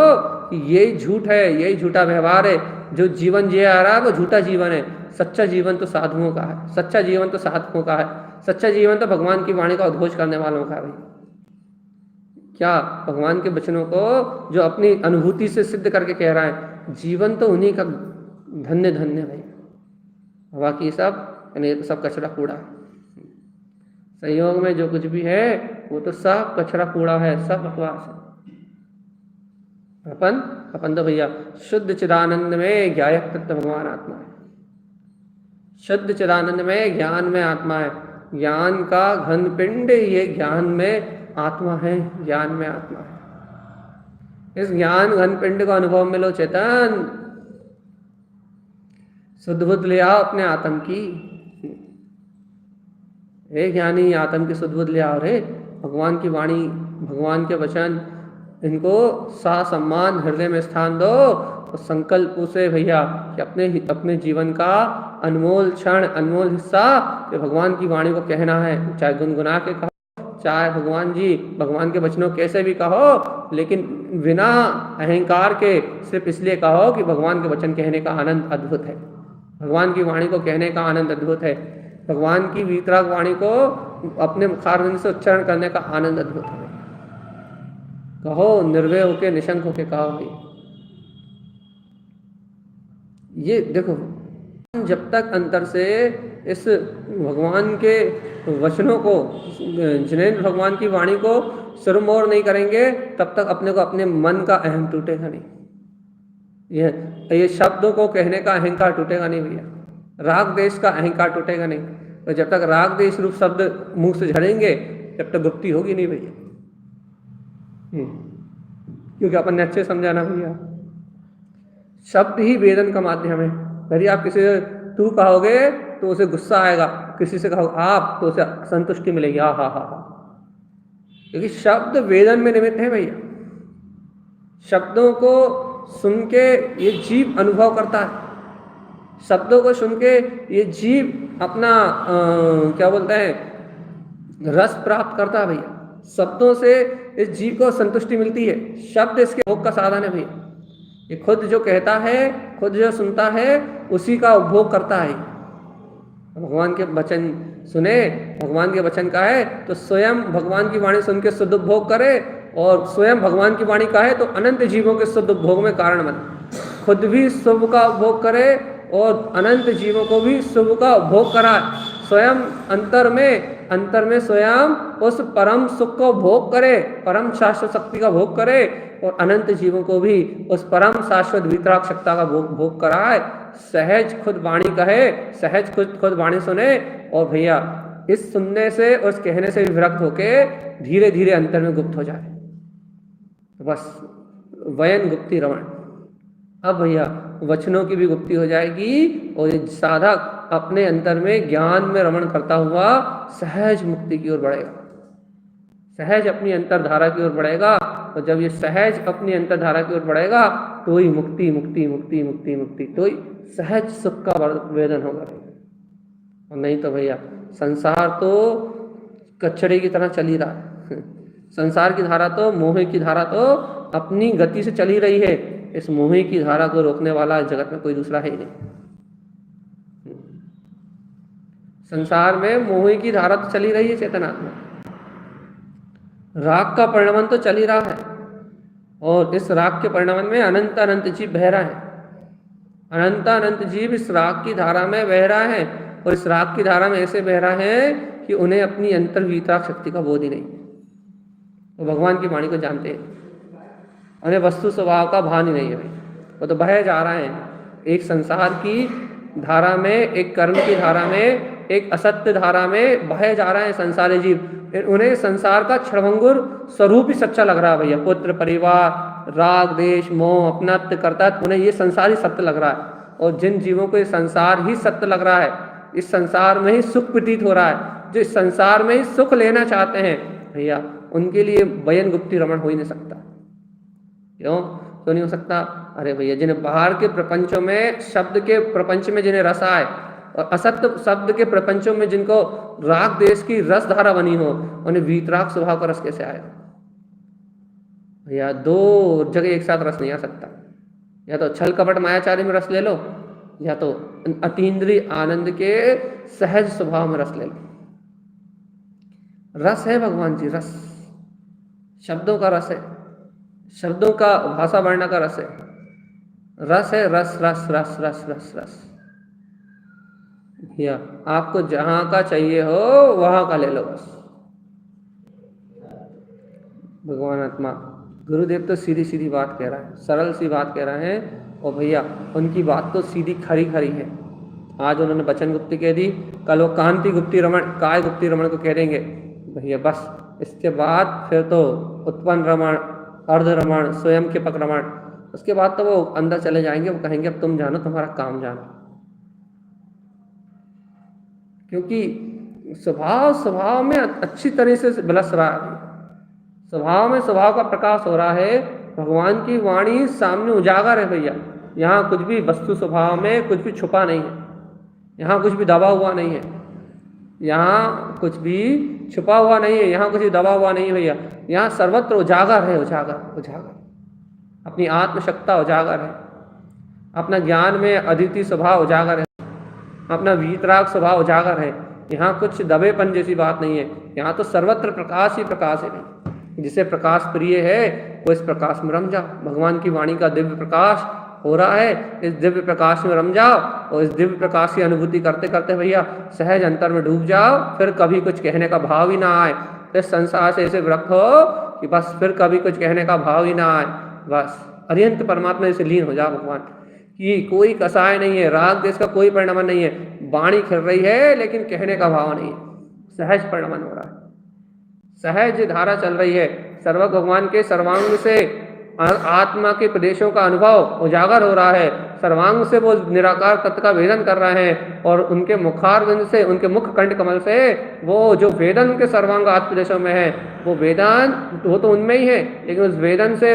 A: कि यही झूठ है, यही झूठा व्यवहार है, जो जीवन जिया आ रहा है वो झूठा जीवन है। सच्चा जीवन तो साधुओं का है, सच्चा जीवन तो साधकों का है, सच्चा जीवन तो भगवान की वाणी का उद्घोष करने वालों का है भाई। क्या भगवान के वचनों को जो अपनी अनुभूति से सिद्ध करके कह रहा है, जीवन तो उन्हीं का धन्य धन्य भाई। बाकी सब यानी तो सब कचरा कूड़ा है। संयोग में जो कुछ भी है वो तो सब कचरा कूड़ा है, सब बकवास है। अपन तो भैया शुद्ध चिदानंद में ज्ञायक तत्व भगवान आत्मा है। शुद्ध चिदानंद में ज्ञान में आत्मा है। ज्ञान का घन पिंड ये ज्ञान में आत्मा है, ज्ञान में आत्मा है। इस ज्ञान घन पिंड का अनुभव में लो चेतन, शुद्ध बुद्ध ले आओ अपने आत्म की। हे ज्ञानी, आत्म की शुद्ध बुद्ध ले आओ रे। भगवान की वाणी, भगवान के वचन, इनको सा सम्मान हृदय में स्थान दो और संकल्प से भैया कि अपने जीवन का अनमोल क्षण, अनमोल हिस्सा कि भगवान की वाणी को कहना है। चाहे गुनगुना के कहो, चाहे भगवान जी भगवान के वचनों कैसे भी कहो, लेकिन बिना अहंकार के सिर्फ इसलिए कहो कि भगवान के वचन कहने का आनंद अद्भुत है, भगवान की वाणी को कहने का आनंद अद्भुत है, भगवान की वीतराग वाणी को अपने मुखारविंद से उच्चारण करने का आनंद अद्भुत है। कहो निर्भय होके, निशंक होके कहो भाई। ये देखो, जब तक अंतर से इस भगवान के वचनों को, जिनेंद्र भगवान की वाणी को सिरमौर नहीं करेंगे, तब तक अपने को अपने मन का अहम टूटेगा नहीं। ये शब्दों को कहने का अहंकार टूटेगा नहीं भैया, राग देश का अहंकार टूटेगा नहीं। तो जब तक राग देश रूप शब्द मुंह से झड़ेंगे, जब तक गुप्ती होगी नहीं भैया। क्योंकि अपन ने अच्छे समझाना भैया, शब्द ही वेदन का माध्यम है। यदि आप किसी से तू कहोगे तो उसे गुस्सा आएगा, किसी से कहो आप तो उसे संतुष्टि मिलेगी, हा हा हा। क्योंकि शब्द वेदन में निमित्त है भैया। शब्दों को सुन के ये जीव अनुभव करता है, शब्दों को सुन के ये जीव अपना क्या बोलते हैं, रस प्राप्त करता है भैया। शब्दों से इस जीव को संतुष्टि मिलती है, शब्द इसके भोग का साधन है भैया। ये खुद जो कहता है, खुद जो सुनता है, उसी का उपभोग करता है। भगवान के वचन सुने, भगवान के वचन का है तो स्वयं भगवान की वाणी सुन के शुद्ध उपभोग करे, और स्वयं भगवान की वाणी का है तो अनंत जीवों के शुद्ध उपभोग में कारण बने। खुद भी शुभ का उपभोग करे और अनंत जीवों को भी शुभ का उपभोग कराए। स्वयं अंतर में स्वयं उस परम सुख को भोग करे, परम शाश्वत शक्ति का भोग करे, और अनंत जीवों को भी उस परम शाश्वत वितराग शक्ति का भोग कराए। सहज खुद वाणी कहे, सहज खुद वाणी सुने, और भैया इस सुनने से, उस कहने से विरक्त होके धीरे धीरे अंतर में गुप्त हो जाए। बस वयन गुप्ति रमण। अब भैया वचनों की भी गुप्ति हो जाएगी, और ये साधक अपने अंतर में ज्ञान में रमण करता हुआ सहज मुक्ति की ओर बढ़ेगा, सहज अपनी अंतरधारा की ओर बढ़ेगा। और जब ये सहज अपनी अंतरधारा की ओर बढ़ेगा तो ही मुक्ति मुक्ति मुक्ति मुक्ति मुक्ति, तो ही सहज सुख का वेदन होगा। और नहीं तो भैया संसार तो कचड़े की तरह चल ही रहा है। संसार की धारा तो, मोह की धारा तो अपनी गति से चल ही रही है। इस मोह की धारा को रोकने वाला जगत में कोई दूसरा है ही नहीं। संसार में मोह की धारा तो चली रही है चेतनात्मा, राग का परिणमन तो चल ही रहा है, और इस राग के परिणमन में अनंत अनंत जीव बह रहा है। अनंत अनंत जीव इस राग की धारा में बह रहा है, और इस राग की धारा में ऐसे बह रहा है कि उन्हें अपनी अंतर्वीतराग शक्ति का बोध ही नहीं। वो भगवान की वाणी को जानते हैं, उन्हें वस्तु स्वभाव का भान ही नहीं है भाई। वो तो बह जा रहे हैं एक संसार की धारा में, एक कर्म की धारा में, एक असत्य धारा में बहे जा रहे हैं संसारी जीव। उन्हें संसार का क्षणभंगुर स्वरूप ही सच्चा लग रहा है भैया। पुत्र, परिवार, राग, देश, मोह, अपनत्व, कर्तव्य, उन्हें ये संसार ही सत्य लग रहा है। और जिन जीवों को ये संसार ही सत्य लग रहा है, इस संसार में ही सुख प्रतीत हो रहा है, जो इस संसार में ही सुख लेना चाहते हैं भैया, उनके लिए वयन गुप्ति रमण हो ही नहीं सकता। क्यों नहीं हो सकता? अरे भैया जिन्हें बाहर के प्रपंचों में, शब्द के प्रपंच में जिन्हें रस आए, और असत्य शब्द के प्रपंचों में जिनको राग देश की रस धारा बनी हो, उन्हें वीतराग स्वभाव का रस कैसे आएगा भैया? दो जगह एक साथ रस नहीं आ सकता। या तो छल कपट मायाचारी में रस ले लो, या तो अतीन्द्रिय आनंद के सहज स्वभाव में रस ले लो। रस है भगवान जी, रस शब्दों का रस है, शब्दों का भाषा वर्णन का रस है। रस है, रस रस रस रस रस रस भैया। आपको जहां का चाहिए हो वहां का ले लो बस। भगवान आत्मा गुरुदेव तो सीधी सीधी बात कह रहा है, सरल सी बात कह रहे हैं, और भैया उनकी बात तो सीधी खरी खरी है। आज उन्होंने वचन गुप्ति कह दी, कल वो कांति गुप्ति रमण, काय गुप्ति रमण को कह देंगे भैया। बस इसके बाद फिर तो उत्पन्न रमण, अर्धरमण, स्वयं के पक्रमण। उसके बाद तो वो अंदर चले जाएंगे, वो कहेंगे अब तुम जानो, तुम्हारा काम जानो। क्योंकि स्वभाव में अच्छी तरह से बिलस रहा है, स्वभाव में स्वभाव का प्रकाश हो रहा है, भगवान की वाणी सामने उजागर है भैया। यहाँ कुछ भी वस्तु स्वभाव में कुछ भी छुपा नहीं है, यहाँ कुछ भी दबा हुआ नहीं है, यहाँ कुछ भी छुपा हुआ नहीं है, यहाँ कुछ भी दबा हुआ नहीं है भैया। यहाँ सर्वत्र उजागर है, उजागर उजागर, अपनी आत्मशक्ता उजागर है, अपना ज्ञान में अद्वितीय स्वभाव उजागर है, अपना वीतराग स्वभाव उजागर है। यहाँ कुछ दबेपन जैसी बात नहीं है, यहाँ तो सर्वत्र प्रकाश ही प्रकाश है। जिसे प्रकाश प्रिय है वो इस प्रकाश में रम जाओ। भगवान की वाणी का दिव्य प्रकाश हो रहा है, इस दिव्य प्रकाश में रम जाओ और इस दिव्य प्रकाश की अनुभूति करते करते भैया सहज अंतर में डूब जाओ। फिर कभी कुछ कहने का भाव ही ना आए, इस संसार से ऐसे विरक्त हो कि बस फिर कभी कुछ कहने का भाव ही ना आए। बस अरिहंत परमात्मा से लीन हो जाओ भगवान की। कोई कसाय नहीं है, राग देश का कोई परिणमन नहीं है, वाणी खिल रही है लेकिन कहने का भाव नहीं है, सहज परिणमन हो रहा है, सहज धारा चल रही है। सर्व भगवान के सर्वांग से आत्मा के प्रदेशों का अनुभव उजागर हो रहा है, सर्वांग से वो निराकार तत्व का वेदन कर रहे हैं और उनके मुखारविंद से, उनके मुख कंठ कमल से वो जो वेदन के सर्वांग आत्म प्रदेशों में है, वो वेदन वो तो उनमें ही है, लेकिन उस वेदन से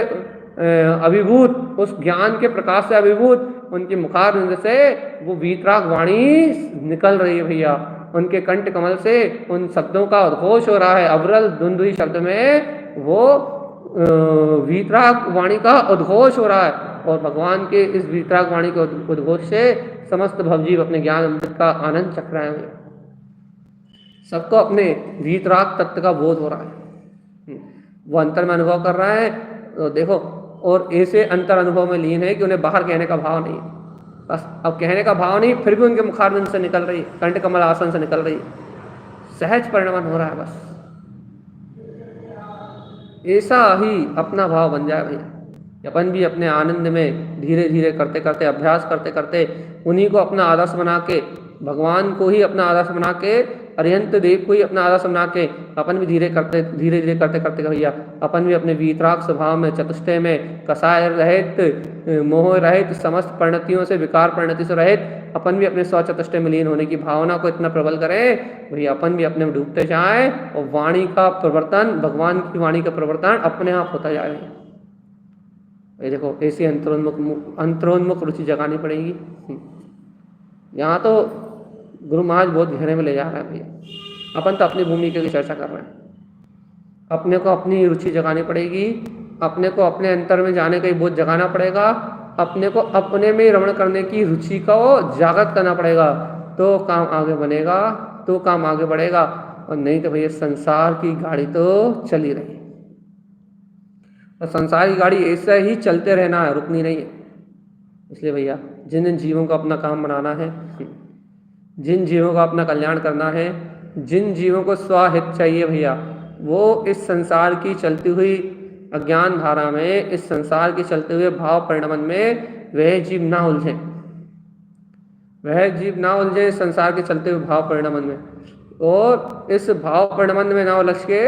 A: अभिभूत, उस ज्ञान के प्रकाश से अभिभूत उनकी मुखारविंद से वो वीतराग वाणी निकल रही है भैया। उनके कंठ कमल से उन शब्दों का उद्घोष हो रहा है, अवरल दुंदुई शब्द में वो वीतराग वाणी का उद्घोष हो रहा है। और भगवान के इस वीतराग वाणी के उद्घोष से समस्त भवजीव अपने ज्ञान अमृत का आनंद चख रहे हैं, सबको अपने वीतराग तत्व का बोध हो रहा है, वो अंतर में अनुभव कर रहा है। तो देखो, और ऐसे अंतर अनुभव में लीन है कि उन्हें बाहर कहने का भाव नहीं, बस अब कहने का भाव नहीं, फिर भी उनके मुखारविंद से निकल रही, कंठ कमल आसन से निकल रही, सहज परिणमन हो रहा है। बस ऐसा ही अपना भाव बन जाए भैया। अपन भी अपने आनंद में धीरे धीरे करते करते, अभ्यास करते करते, उन्हीं को अपना आदर्श बना के, भगवान को ही अपना आदर्श बना के, अरिहंत देव को ही अपना आदर्श बना के, अपन भी धीरे धीरे करते करते भैया अपन भी अपने वीतराग स्वभाव में, चतुष्टय में, कसाय रहित, मोह रहित, समस्त परिणतियों से, विकार परिणति से रहित अपन भी अपने स्वचतुष्टय में लीन होने की भावना को इतना प्रबल करें भैया, अपन भी अपने में डूबते जाएं और वाणी का प्रवर्तन, भगवान की वाणी का प्रवर्तन अपने आप होता जाए। ये देखो, ऐसी अंतरोन्मुख रुचि जगानी पड़ेगी। यहाँ तो गुरु महाराज बहुत गहरे में ले जा रहे हैं भैया। अपन तो अपनी भूमिका की चर्चा कर रहे हैं, अपने को अपनी रुचि जगानी पड़ेगी, अपने को अपने अंतर में जाने का ही बोध जगाना पड़ेगा, अपने को अपने में रमण करने की रुचि को जागृत करना पड़ेगा, तो काम आगे बनेगा, तो काम आगे बढ़ेगा। और नहीं तो भैया संसार की गाड़ी तो चली रही, और संसार की गाड़ी ऐसा ही चलते रहना है, रुकनी नहीं है। इसलिए भैया जिन जिन जीवों को अपना काम बनाना है, जिन जीवों का अपना कल्याण करना है, जिन जीवों को स्वहित चाहिए भैया, वो इस संसार की चलती हुई अज्ञान धारा में, इस संसार के चलते हुए भाव परिणमन में वह जीव ना उलझे, वह जीव ना उलझे इस संसार के चलते हुए भाव परिणमन में, और इस भाव परिणमन में ना उलझ के,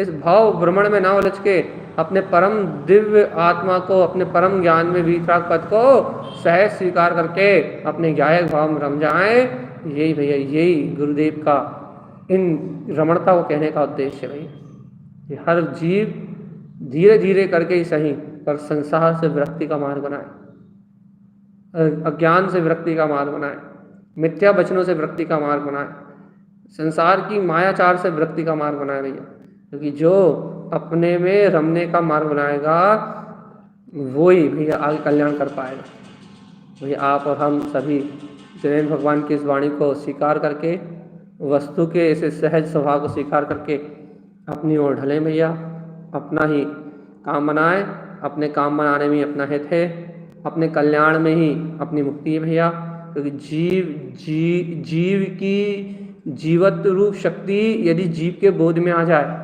A: इस भाव भ्रमण में ना उलझ के अपने परम दिव्य आत्मा को, अपने परम ज्ञान में वीतराग पद को सहज स्वीकार करके अपने ज्ञायक भाव में रम जाएं। यही भैया, यही गुरुदेव का इन रमणता को कहने का उद्देश्य है भैया। हर जीव धीरे धीरे करके ही सही, पर संसार से विरक्ति का मार्ग बनाए, अज्ञान से विरक्ति का मार्ग बनाए, मिथ्या वचनों से विरक्ति का मार्ग बनाए, संसार की मायाचार से विरक्ति का मार्ग बनाए भैया। क्योंकि जो अपने में रमने का मार्ग बनाएगा वो ही भैया आगे कल्याण कर पाएगा। भैया आप और हम सभी जैन भगवान की इस वाणी को स्वीकार करके, वस्तु के ऐसे सहज स्वभाव को स्वीकार करके अपनी ओर ढलें भैया, अपना ही काम बनाएं। अपने काम बनाने में ही अपना हित है, अपने कल्याण में ही अपनी मुक्ति है भैया। क्योंकि जीव की जीवत्व रूप शक्ति यदि जीव के बोध में आ जाए,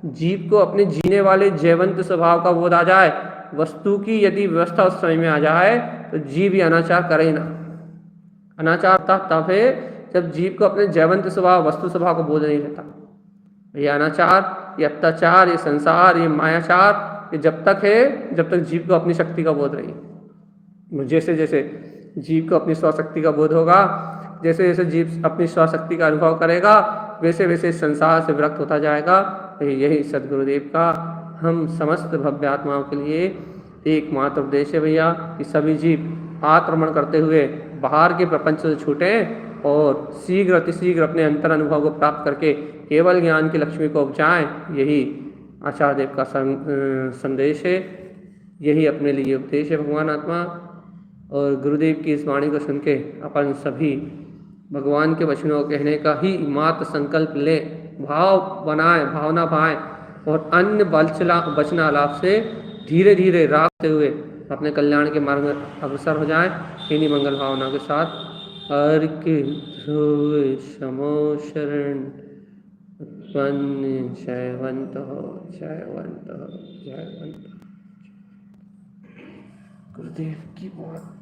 A: जीव को अपने जीने वाले जैवंत स्वभाव का बोध आ जाए, वस्तु की यदि व्यवस्था उस समय में आ जाए, तो जीव ही अनाचार करे ना। अनाचार तब है जब जीव को अपने जैवंत स्वभाव, वस्तु स्वभाव का बोध नहीं रहता। ये अनाचार, ये अत्याचार, ये संसार, ये मायाचार कि जब तक जीव को अपनी शक्ति का बोध रही। जैसे जैसे जीव को अपनी स्वशक्ति का बोध होगा, जैसे जैसे जीव अपनी स्वशक्ति का अनुभव करेगा, वैसे वैसे संसार से विरक्त होता जाएगा। यही सद्गुरुदेव का हम समस्त भव्य आत्माओं के लिए एकमात्र उपदेश है भैया कि सभी जीव आक्रमण करते हुए बाहर के प्रपंच से छूटें और शीघ्र अतिशीघ्र अपने अंतर अनुभव को प्राप्त करके केवल ज्ञान की लक्ष्मी को उपजाएं। यही आचार्य देव का संदेश है, यही अपने लिए उपदेश है भगवान आत्मा। और गुरुदेव की इस वाणी को सुन के अपन सभी भगवान के वचनों को कहने का ही मात्र संकल्प ले, भाव बनाए, भावना भाएं और अन्य वचना लाभ से धीरे धीरे राखते हुए अपने कल्याण के मार्ग में अग्रसर हो जाएं। इन्हीं मंगल भावना के साथ हर के ध्रुव शमो शरण उत्पन्न जयवंत हो, जयवंत हो, जयवंत। गुरुदेव की बात।